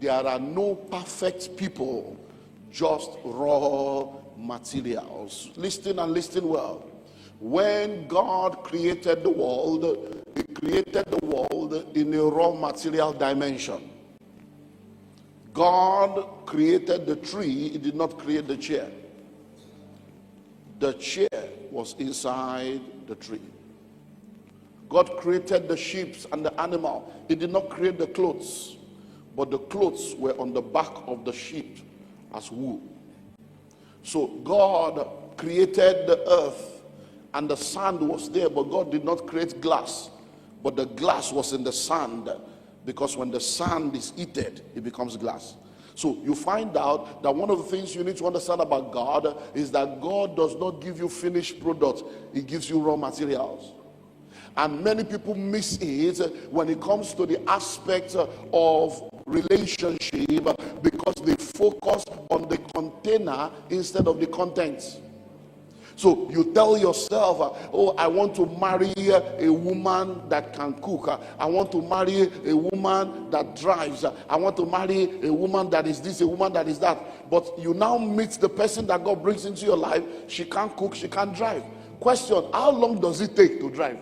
there are no perfect people, just raw materials. Listen and listen well. When God created the world, he created the world in a raw material dimension. God created the tree, he did not create the chair. The chair was inside the tree. God created the sheep and the animal. He did not create the clothes, but the clothes were on the back of the sheep as wool. So God created the earth, and the sand was there, but God did not create glass, but the glass was in the sand, because when the sand is heated, it becomes glass. So you find out that one of the things you need to understand about God is that God does not give you finished products, he gives you raw materials. And many people miss it when it comes to the aspect of relationship, because they focus on the container instead of the content. So you tell yourself, oh, I want to marry a woman that can cook. I want to marry a woman that drives. I want to marry a woman that is this, a woman that is that. But you now meet the person that God brings into your life. She can't cook, she can't drive. Question, how long does it take to drive?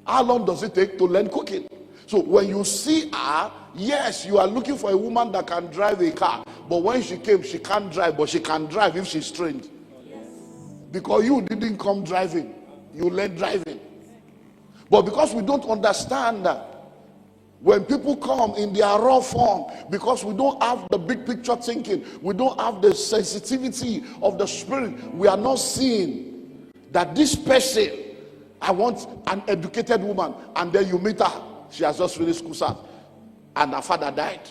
How long does it take to learn cooking? So when you see her, yes, you are looking for a woman that can drive a car. But when she came, she can't drive, but she can drive if she's trained. Because you didn't come driving, you learned driving. But because we don't understand that, when people come in their raw form, because we don't have the big picture thinking, we don't have the sensitivity of the spirit, we are not seeing that this person, I want an educated woman, and then you meet her, she has just finished school cert, and her father died,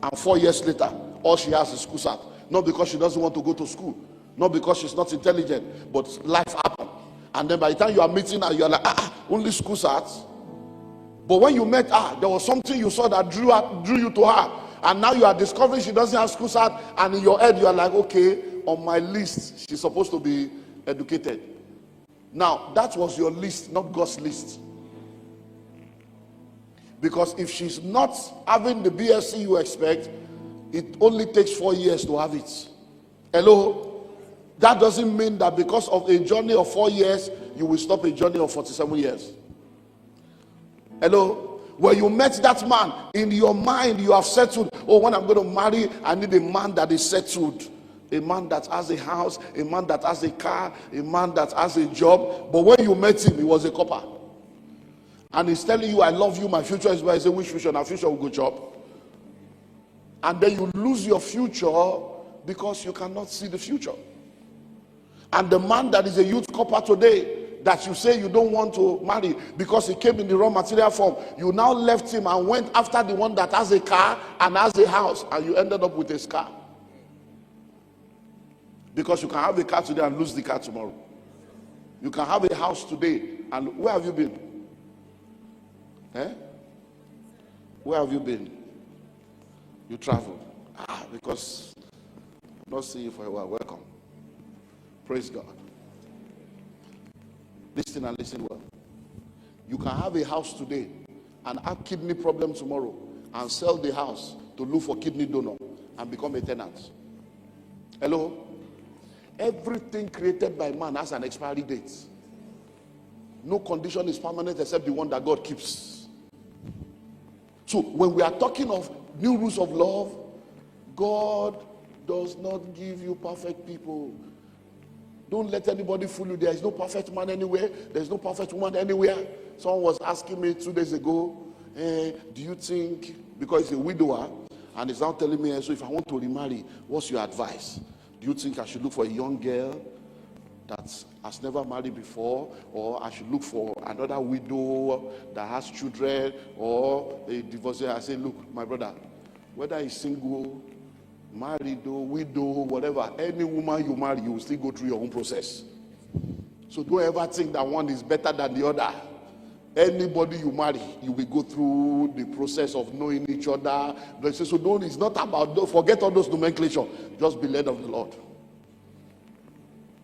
and 4 years later, all she has is school cert. Not because she doesn't want to go to school, not because she's not intelligent, but life happened. And then by the time you are meeting her, you are like, only school certs. But when you met her, there was something you saw that drew you to her. And now you are discovering she doesn't have school cert, and in your head you are like, okay, on my list, she's supposed to be educated. Now, that was your list, not God's list. Because if she's not having the BSc you expect, it only takes 4 years to have it. Hello? That doesn't mean that because of a journey of 4 years, you will stop a journey of 47 years. Hello? When you met that man, in your mind, you have settled, oh, when I'm going to marry, I need a man that is settled. A man that has a house, a man that has a car, a man that has a job. But when you met him, he was a copper. And he's telling you, I love you, my future is bright. I say, which future? Our future will go job. And then you lose your future because you cannot see the future. And the man that is a youth copper today, that you say you don't want to marry because he came in the raw material form, you now left him and went after the one that has a car and has a house, and you ended up with a scar. Because you can have a car today and lose the car tomorrow. You can have a house today, and where have you been? Where have you been? You traveled. Because I'm not seeing you for a while. Welcome. Praise God. Listen and listen well. You can have a house today and have kidney problem tomorrow and sell the house to look for kidney donor and become a tenant. Hello? Everything created by man has an expiry date. No condition is permanent except the one that God keeps. So when we are talking of new rules of love, God does not give you perfect people. Don't let anybody fool you. There is no perfect man anywhere. There is no perfect woman anywhere. Someone was asking me 2 days ago, do you think, because he's a widower, and he's now telling me, so if I want to remarry, what's your advice? Do you think I should look for a young girl that has never married before, or I should look for another widow that has children, or a divorcee? I say, look, my brother, whether he's single, married, widow, whatever, any woman you marry, you will still go through your own process. So don't ever think that one is better than the other. Anybody you marry, you will go through the process of knowing each other. So don't, it's not about, forget all those nomenclature. Just be led of the Lord.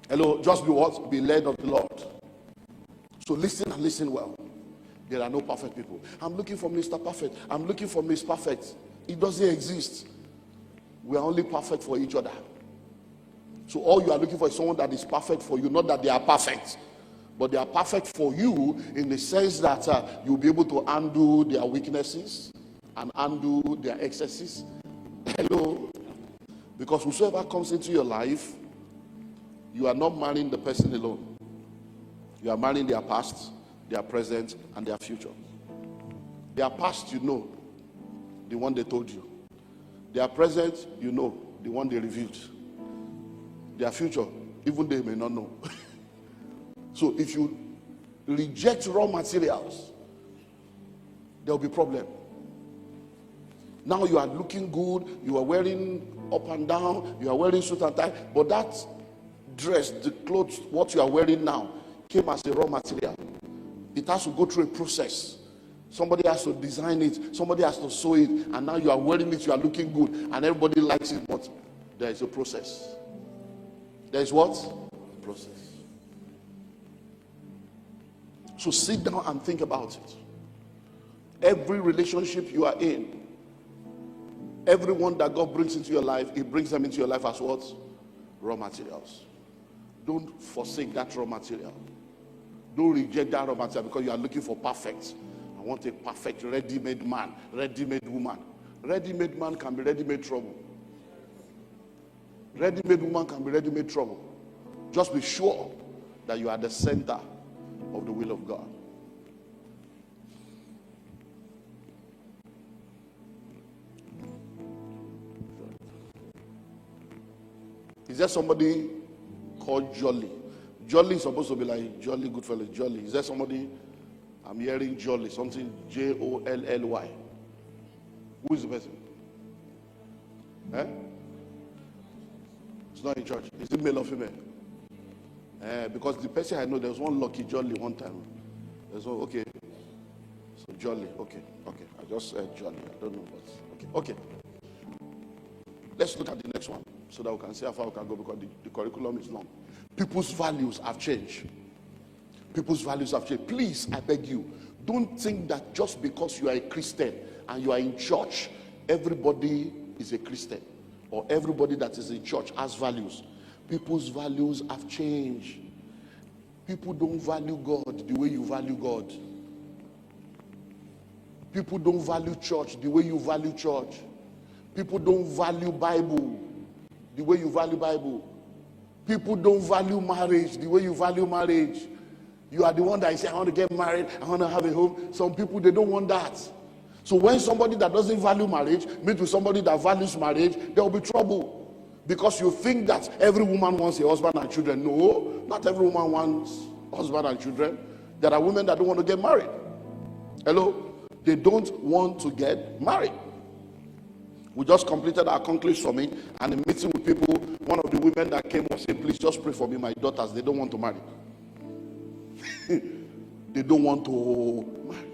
Hello, just be what? Be led of the Lord. So listen and listen well. There are no perfect people. I'm looking for Mr. Perfect. I'm looking for Miss Perfect. It doesn't exist. We are only perfect for each other. So all you are looking for is someone that is perfect for you, not that they are perfect, but they are perfect for you in the sense that you'll be able to undo their weaknesses and undo their excesses. Hello? Because whosoever comes into your life, you are not marrying the person alone. You are marrying their past, their present, and their future. Their past, you know, the one they told you. Their present, you know, the one they revealed. Their future, even they may not know. So if you reject raw materials, there will be problem. Now you are looking good, you are wearing up and down, you are wearing suit and tie, but that dress, the clothes, what you are wearing now, came as a raw material. It has to go through a process. Somebody has to design it, somebody has to sew it, and now you are wearing it, you are looking good, and everybody likes it, but there is a process. There is what? A process. So sit down and think about it. Every relationship you are in, everyone that God brings into your life, He brings them into your life as what? Raw materials. Don't forsake that raw material. Don't reject that raw material because you are looking for perfect. I want a perfect ready-made man, ready-made woman. Ready-made man can be ready-made trouble. Ready-made woman can be ready-made trouble. Just be sure that you are the center of the will of God. Is there somebody called Jolly? Jolly is supposed to be like Jolly, good fellow, Jolly. Is there somebody? I'm hearing Jolly, something Jolly. Who is the person? Eh? It's not in church. Is it male or female? Because the person I know, there was one lucky Jolly one time. There's one, okay. So Jolly, okay. I just said Jolly. I don't know what. Okay. Let's look at the next one so that we can see how far we can go because the curriculum is long. People's values have changed. People's values have changed. Please, I beg you, don't think that just because you are a Christian and you are in church, everybody is a Christian or everybody that is in church has values. People's values have changed. People don't value God the way you value God. People don't value church the way you value church. People don't value Bible the way you value Bible. People don't value marriage the way you value marriage. You are the one that say, I want to get married, I want to have a home. Some people, they don't want that. So when somebody that doesn't value marriage meets with somebody that values marriage, there will be trouble. Because you think that every woman wants a husband and children. No, not every woman wants husband and children. There are women that don't want to get married. Hello? They don't want to get married. We just completed our Conclave summit and a meeting with people. One of the women that came was saying, please just pray for me, my daughters, they don't want to marry. They don't want to marry.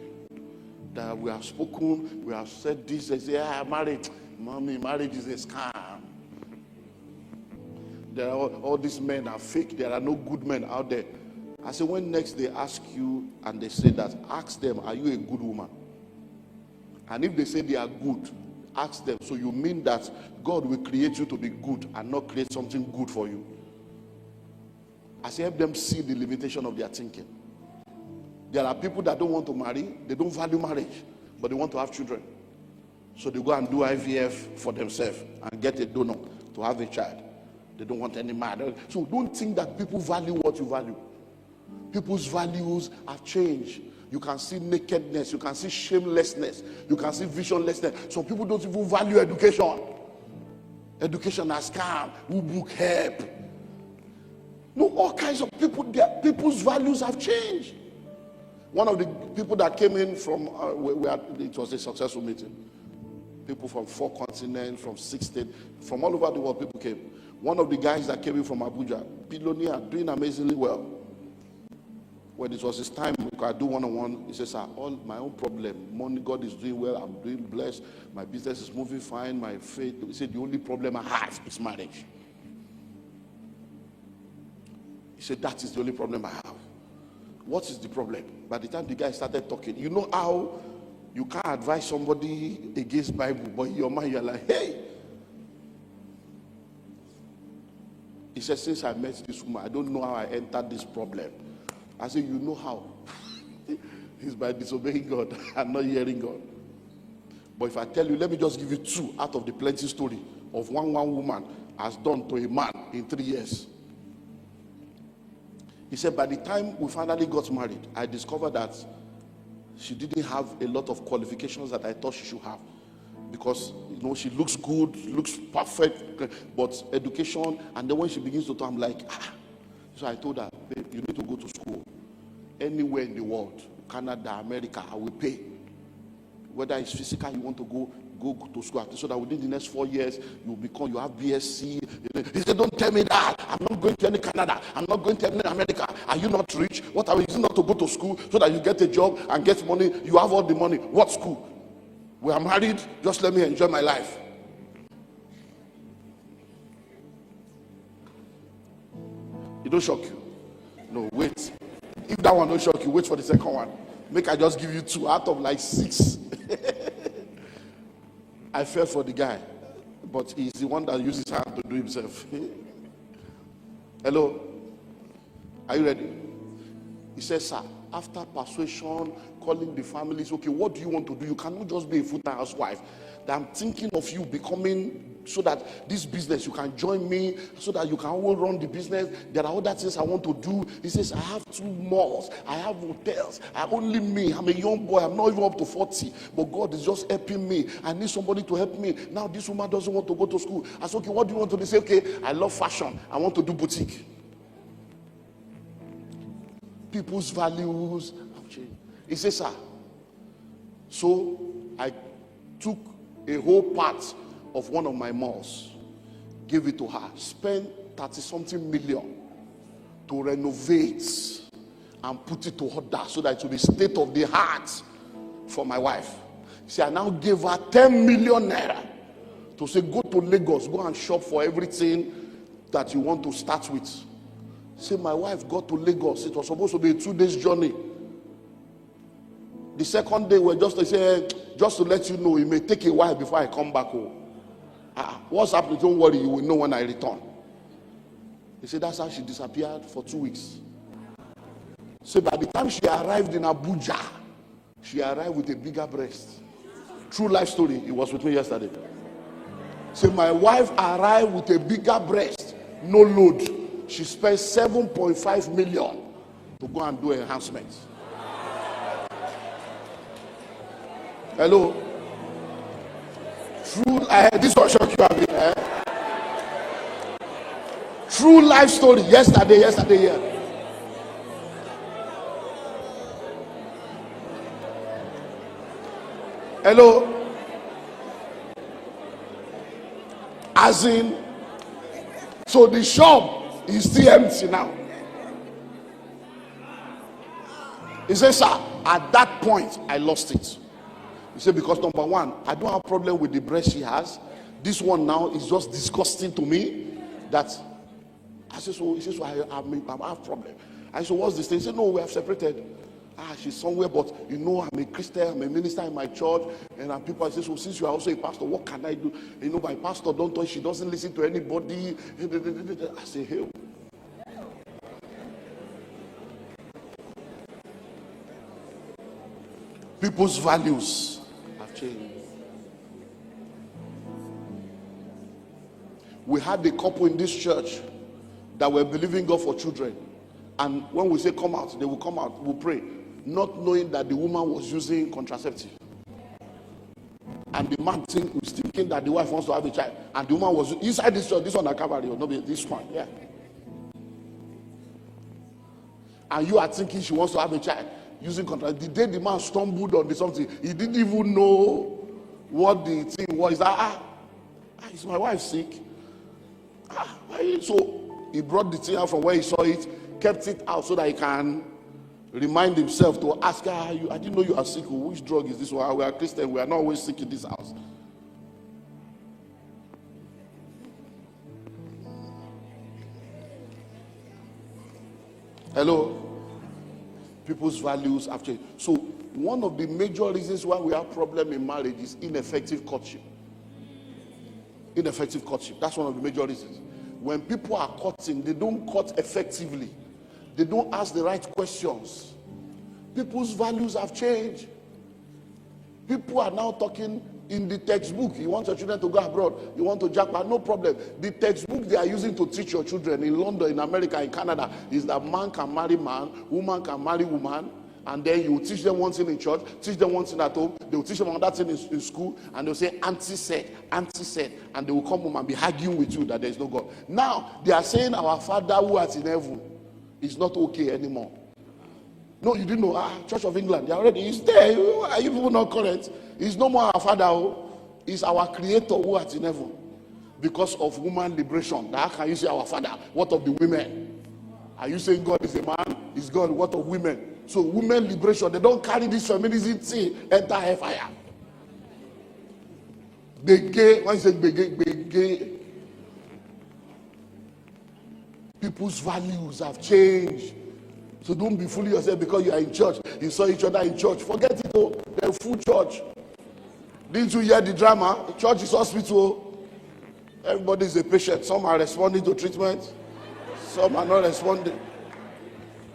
That we have spoken, we have said this, they say, marriage, mommy, marriage is a scam. There are all these men are fake, there are no good men out there. I say, when next they ask you and they say that, ask them, are you a good woman? And if they say they are good, ask them, so you mean that God will create you to be good and not create something good for you? I say, help them see the limitation of their thinking. There are people that don't want to marry, they don't value marriage, but they want to have children. So they go and do IVF for themselves and get a donor to have a child. They don't want any man. So don't think that people value what you value. People's values have changed. You can see nakedness, you can see shamelessness, you can see visionlessness. Some people don't even value education. Education has come. Who book help? No, all kinds of people, people's values have changed. One of the people that came in from, it was a successful meeting. People from 4 continents, from 6 states, from all over the world, people came. One of the guys that came in from Abuja, billionaire, doing amazingly well. When it was his time, we could do one-on-one. He says, all my own problem, money, God is doing well, I'm doing blessed, my business is moving fine, my faith. He said, the only problem I have is marriage. He said, that is the only problem I have. What is the problem? By the time the guy started talking, you know how You can't advise somebody against Bible, but in your mind you're like, hey. He said, since I met this woman, I don't know how I entered this problem. I said, you know how? It's by disobeying God and not hearing God. But if I tell you, let me just give you two out of the plenty story of one woman has done to a man in 3 years. He said, by the time we finally got married, I discovered that she didn't have a lot of qualifications that I thought she should have. Because, she looks good, looks perfect, but education, and then when she begins to talk, I'm like, So I told her, babe, you need to go to school. Anywhere in the world, Canada, America, I will pay. Whether it's physical, you want to go to school, so that within the next 4 years, you have BSc. He said, don't tell me that. I'm not going to any Canada. I'm not going to any America. Are you not rich? What are you? Is it not to go to school so that you get a job and get money? You have all the money. What school? We are married. Just let me enjoy my life. It don't shock you. No, wait. If that one don't shock you, wait for the second one. Make I just give you 2 out of like 6. I fell for the guy, but he's the one that uses his hand to do himself. Hello? Are you ready? He says, sir, after persuasion, calling the families, okay, what do you want to do? You cannot just be a full-time housewife. That I'm thinking of you becoming, so that this business, you can join me, so that you can all run the business. There are other things I want to do. He says, I have 2 malls, I have hotels, only me, I'm a young boy, I'm not even up to 40, but God is just helping me. I need somebody to help me. Now this woman doesn't want to go to school. I said, okay, what do you want to do? He said, okay, I love fashion, I want to do boutique. People's values have changed. He says, sir, so I took a whole part of one of my malls, gave it to her, spent 30-something million to renovate and put it to order so that it will be state of the art for my wife. See, I now gave her 10 million naira to say, go to Lagos, go and shop for everything that you want to start with. Say, my wife got to Lagos. It was supposed to be a 2 days journey. The second day, we're just to say, just to let you know, it may take a while before I come back home. What's happening? Don't worry, you will know when I return. He said, that's how she disappeared for 2 weeks. So by the time she arrived in Abuja, she arrived with a bigger breast. True life story. He was with me yesterday. So my wife arrived with a bigger breast, no load. She spent 7.5 million to go and do enhancements. Hello? True, this will shock you a bit. True life story. Yesterday here. Hello? As in, so the shop is still empty now. He says, sir, at that point, I lost it. He said, because number one, I don't have problem with the breast she has. This one now is just disgusting to me. That I said, so he says, so I have problem. I said, what's this thing? He said, no, we have separated. She's somewhere, but I'm a Christian, I'm a minister in my church, and people say, so since you are also a pastor, what can I do? My pastor don't touch, she doesn't listen to anybody. I say, hey. People's values have changed. We had a couple in this church that were believing God for children. And when we say come out, they will come out, we'll pray. Not knowing that the woman was using contraceptive. And the man was thinking that the wife wants to have a child. And the woman was inside this church, this one at Calvary, or not this one, yeah. And you are thinking she wants to have a child using contraceptive. The day the man stumbled on something, he didn't even know what the thing was. Is my wife sick? So he brought the thing out from where he saw it, kept it out so that he can remind himself to ask her, I didn't know you are sick. Which drug is this one? We are Christian. We are not always sick in this house. Hello? People's values have changed. So one of the major reasons why we have problem in marriage is ineffective courtship. Ineffective courtship. That's one of the major reasons. When people are courting, they don't court effectively. They don't ask the right questions. People's values have changed. People are now talking in the textbook. You want your children to go abroad, you want to jackpot, no problem. The textbook they are using to teach your children in London, in America, in Canada is that man can marry man, woman can marry woman, and then you teach them one thing in church, teach them one thing at home, they will teach them another thing in school, and they'll say auntie said, and they will come home and be arguing with you that there is no God. Now they are saying our Father who art in heaven is not okay anymore. No, you didn't know. Church of England, they already is there. Are you people not correct? He's no more our Father. He's our Creator who art in heaven. Because of woman liberation. How can you say our Father? What of the women? Are you saying God is a man? Is God what of women? So women liberation, they don't carry this feminism thing, enter hellfire. Bege, when you say bege, people's values have changed. So don't be fooling yourself because you are in church. You saw each other in church. Forget it, they're full church. Didn't you hear the drama? Church is hospital. Everybody is a patient. Some are responding to treatment. Some are not responding.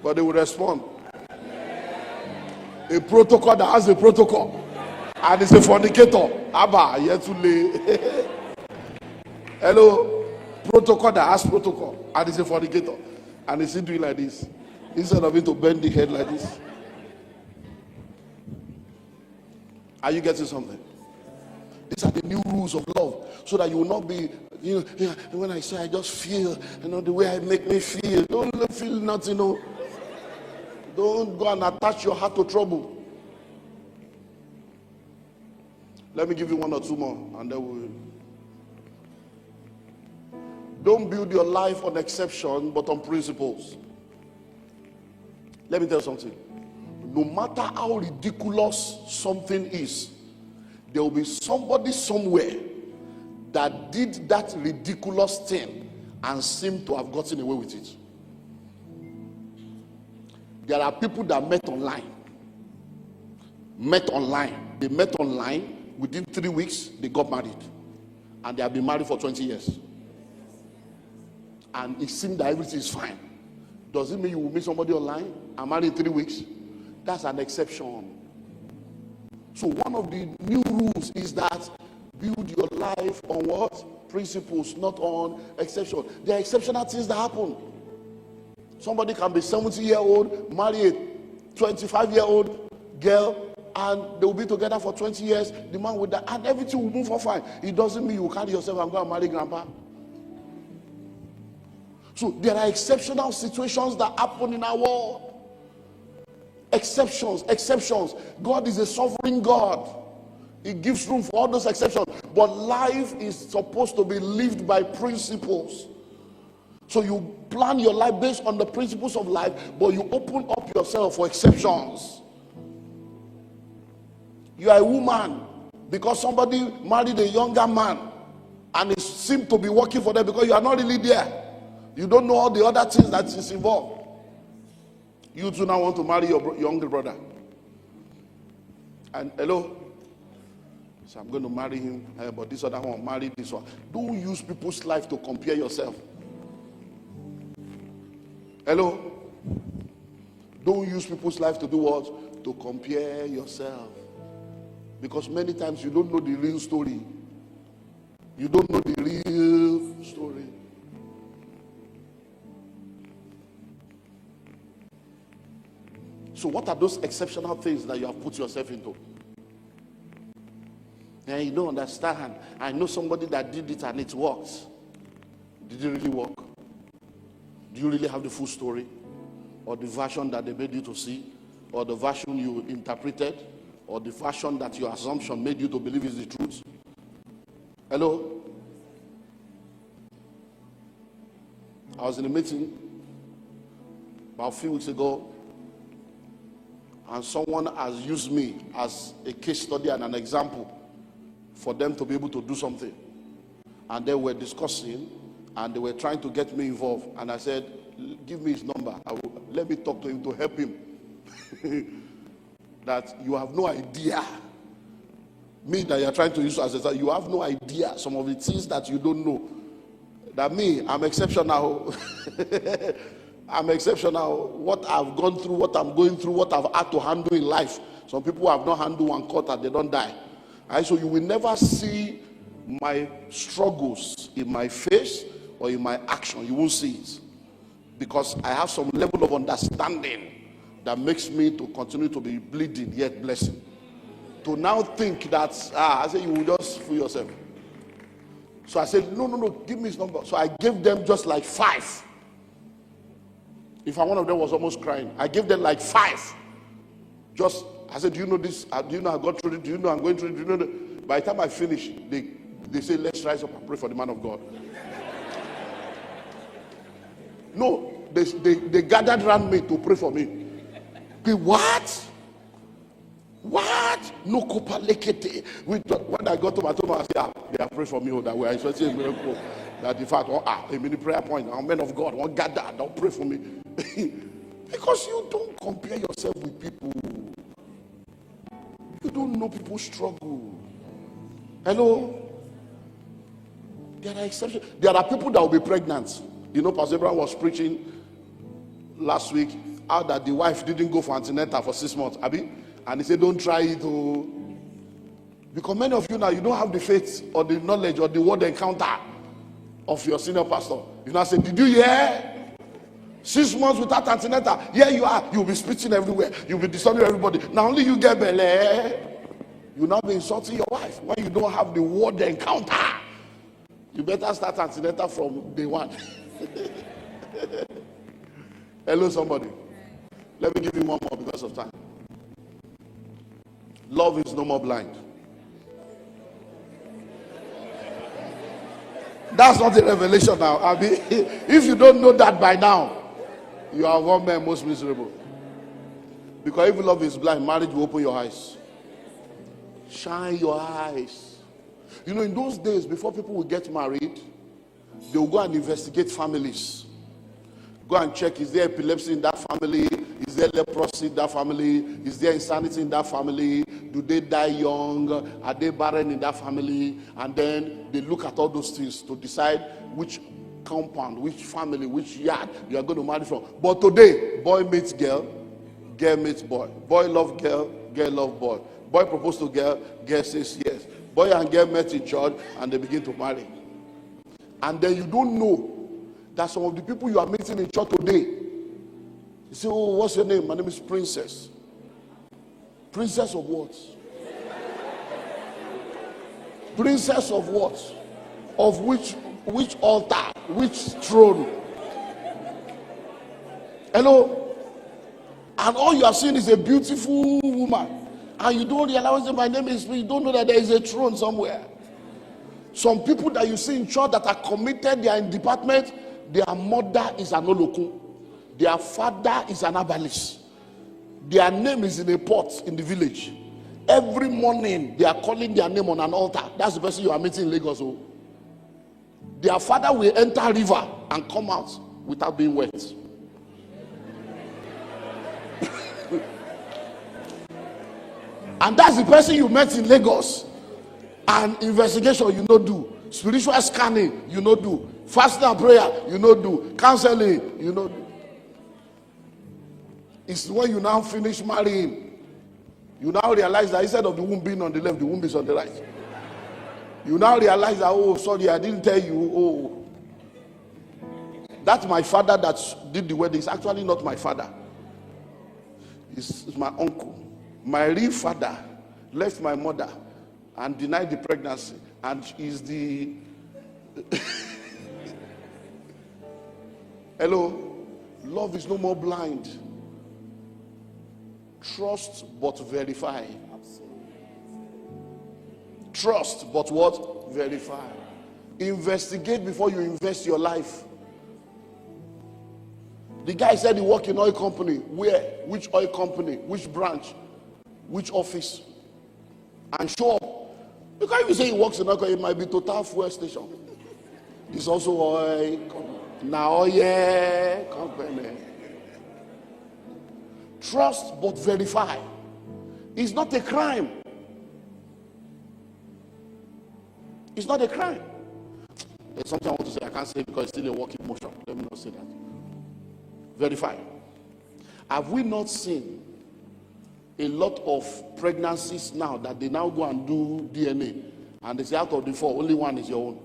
But they will respond. A protocol that has a protocol. And it's a fornicator. Abba, here to lay. Hello? Protocol that has protocol. And it's a fornicator. And it's doing like this. Instead of it to bend the head like this. Are you getting something? These are the new rules of love. So that you will not be, when I say I just feel, the way I make me feel. Don't feel nothing, Don't go and attach your heart to trouble. Let me give you one or two more, and then we'll. Don't build your life on exception, but on principles. Let me tell you something. No matter how ridiculous something is, there will be somebody somewhere that did that ridiculous thing and seemed to have gotten away with it. There are people that met online. They met online. Within 3 weeks, they got married. And they have been married for 20 years. And it seemed that everything is fine. Does it mean you will meet somebody online and marry in 3 weeks? That's an exception. So one of the new rules is that build your life on what? Principles, not on exception. There are exceptional things that happen. Somebody can be 70-year-old, marry a 25-year-old girl, and they will be together for 20 years. The man will die, and everything will move on fine. It doesn't mean you carry yourself and go and marry grandpa. So there are exceptional situations that happen in our world. Exceptions. God is a sovereign God. He gives room for all those exceptions. But life is supposed to be lived by principles. So you plan your life based on the principles of life, but you open up yourself for exceptions. You are a woman because somebody married a younger man and it seemed to be working for them because you are not really there. You don't know all the other things that is involved. You too now want to marry your younger brother. And hello? So I'm going to marry him, but this other one, marry this one. Don't use people's life to compare yourself. Hello? Don't use people's life to do what? To compare yourself. Because many times you don't know the real story. You don't know the real story. So what are those exceptional things that you have put yourself into? And you don't understand. I know somebody that did it and it works. Did it really work? Do you really have the full story? Or the version that they made you to see? Or the version you interpreted? Or the version that your assumption made you to believe is the truth? Hello? I was in a meeting about a few weeks ago, and someone has used me as a case study and an example for them to be able to do something. And they were discussing, and they were trying to get me involved. And I said, give me his number. Let me talk to him to help him. that you have no idea. Me that you're trying to use as a example, you have no idea some of the things that you don't know. That me, I'm exceptional. I'm exceptional. What I've gone through, what I'm going through, what I've had to handle in life. Some people have not handled one quarter, they don't die. And so you will never see my struggles in my face or in my action. You won't see it. Because I have some level of understanding that makes me to continue to be bleeding yet blessing. To now think that, I said, you will just fool yourself. So I said, no, give me his number. So I gave them just like 5. In fact, one of them was almost crying. I gave them like 5. I said, do you know this? Do you know I got through it? Do you know I'm going through it? Do you know that? By the time I finish, they say, let's rise up and pray for the man of God. No, they gathered around me to pray for me. What? What? No copa lekete. When I got to my home, I said, they are praying for me that way. I expecting a miracle. That in fact, a mini prayer point. I'm men of God. One gather, don't pray for me. Because you don't compare yourself with people. You don't know people's struggle. Hello? There are exceptions. There are people that will be pregnant. You know, Pastor Abraham was preaching last week how that the wife didn't go for antenatal for 6 months. Abi? And he said, don't try it. Oh. Because many of you now, you don't have the faith or the knowledge or the word encounter of your senior pastor. You now say, did you hear? 6 months without antenatal. Here you are. You'll be spitting everywhere. You'll be disturbing everybody. Now only you get belly. You'll now be insulting your wife when you don't have the word encounter. You better start antenatal from day one. Hello, somebody. Let me give you one more because of time. Love is no more blind. That's not a revelation now. I mean, if you don't know that by now, you are one man most miserable. Because if love is blind, marriage will open your eyes. Shine your eyes. You know, in those days, before people will get married, they will go and investigate families. Go and check, is there epilepsy in that family? Is there leprosy in that family? Is there insanity in that family? Do they die young? Are they barren in that family? And then they look at all those things to decide which compound, which family, which yard you are going to marry from. But today, boy meets girl, girl meets boy. Boy love girl, girl love boy. Boy proposes to girl, girl says yes. Boy and girl met in church and they begin to marry. And then you don't know that some of the people you are meeting in church today, you say, oh, what's your name? My name is Princess. Princess of what? Princess of what? Of which altar? Which throne? Hello? And all you are seeing is a beautiful woman. And you don't realize that my name is, you don't know that there is a throne somewhere. Some people that you see in church that are committed, they are in department, their mother is an olokun. Their father is an herbalist. Their name is in a pot in the village. Every morning, they are calling their name on an altar. That's the person you are meeting in Lagos. Oh. Their father will enter river and come out without being wet. And that's the person you met in Lagos. And investigation, you know do. Spiritual scanning, you know do. Fasting and prayer, you know do. Counseling, you know do. It's when you now finish marrying, you now realize that instead of the womb being on the left, the womb is on the right. You now realize that, oh, sorry, I didn't tell you. Oh, that's my father that did the wedding. It's actually not my father. It's my uncle. My real father left my mother and denied the pregnancy, and is the hello. Love is no more blind. Trust but verify. Trust but what? Verify. Investigate before you invest your life. The guy said he worked in oil company. Where? Which oil company? Which branch? Which office? And show up. Because if you say he works in oil company, it might be Total Fuel Station. It's also oil company. Now, company. Trust but verify. It's not a crime. It's not a crime. There's something I want to say. I can't say because it's still a working motion. Let me not say that. Verify. Have we not seen a lot of pregnancies now that they now go and do DNA and they say out of the 4, only one is your own?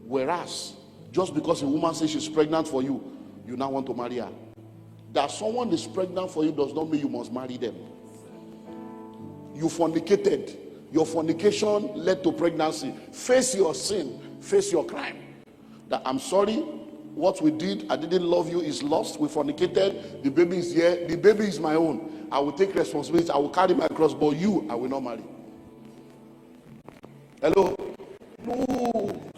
Whereas, just because a woman says she's pregnant for you, you now want to marry her. That someone is pregnant for you does not mean you must marry them. You fornicated. Your fornication led to pregnancy. Face your sin. Face your crime. That I'm sorry, what we did, I didn't love you, is lost. We fornicated. The baby is here. The baby is my own. I will take responsibility. I will carry my cross, but you, I will not marry. Hello? No.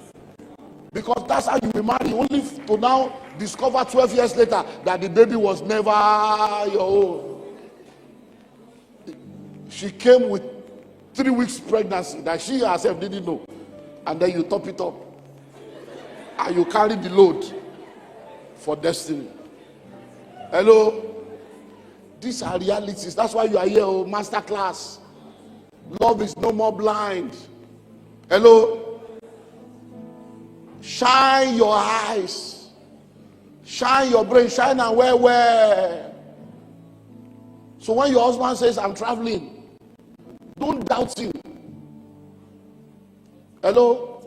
Because that's how you will marry. Only to now discover 12 years later that the baby was never your own. She came with 3 weeks pregnancy that she herself didn't know. And then you top it up. And you carry the load for destiny. Hello? These are realities. That's why you are here, oh, master class. Love is no more blind. Hello? Shine your eyes. Shine your brain. Shine and where? So when your husband says, I'm traveling, don't doubt him. Hello?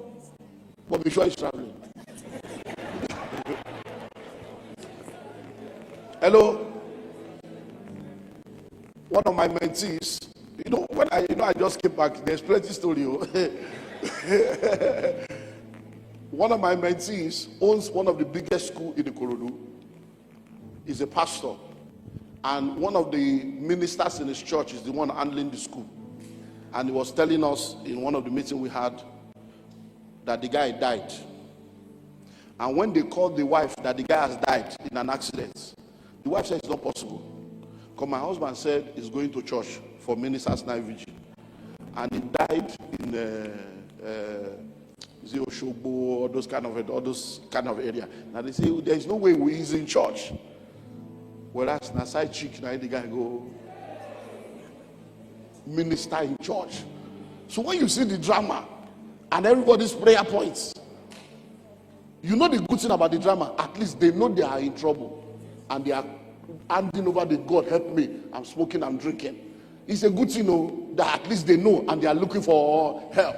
But be sure he's traveling. Hello? One of my mentees, when I just came back, there's plenty story. One of my mentees owns one of the biggest schools in the Ikorodu. He's a pastor. And one of the ministers in his church is the one handling the school. And he was telling us in one of the meetings we had that the guy died. And when they called the wife that the guy has died in an accident, the wife said it's not possible. Because my husband said he's going to church for ministers' night vigil. And he died in Oshogbo, all those kind of area. Now they say there's no way he's in church. Whereas na side chick, now the guy go minister in church. So when you see the drama and everybody's prayer points, you know the good thing about the drama, at least they know they are in trouble and they are handing over the God, help me, I'm smoking, I'm drinking. It's a good thing, that at least they know and they are looking for help.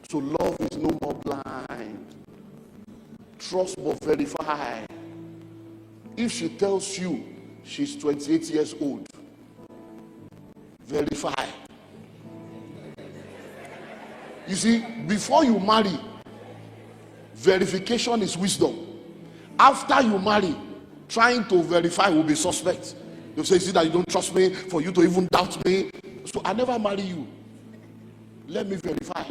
So love is no more blind. Trust but verify. If she tells you she's 28 years old, verify. You see, before you marry, verification is wisdom. After you marry, trying to verify will be suspect. You say, see that you don't trust me, for you to even doubt me. So I never marry you. Let me verify.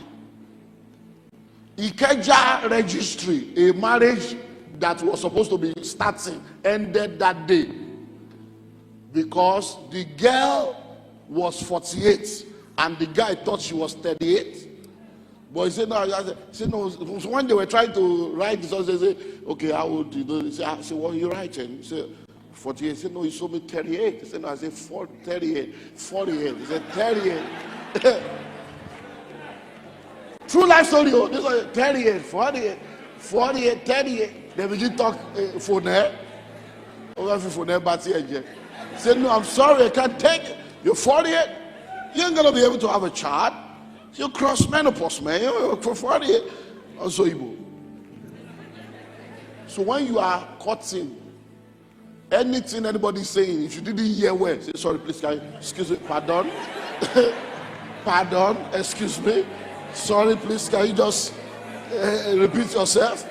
Ikeja registry, a marriage that was supposed to be starting, ended that day. Because the girl was 48 and the guy thought she was 38. But he said, no. So when they were trying to write this, they said, okay, how old do you know? He said, what are you writing? He said, 48. He said, no, he told me 38. He said, no, I said, 38. 48. He said, 38. True life story, this was 38, 48, 48, 38. They begin to talk phone. He said, no, I'm sorry, I can't take it. You're 48. You ain't going to be able to have a child. You cross menopause, man. You're for 48. Also, Igbo. So when you are cutting, anything anybody's saying, if you didn't hear well, say, sorry, please, excuse me, pardon. Pardon, excuse me. Sorry, please, can you just repeat yourself?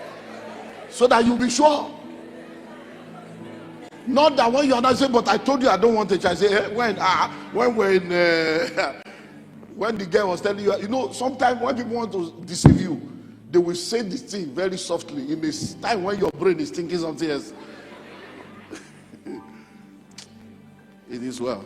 So that you'll be sure. Not that when you are not saying, but I told you I don't want a child. I say, when the girl was telling you, sometimes when people want to deceive you, they will say this thing very softly in this time when your brain is thinking something else. It is well.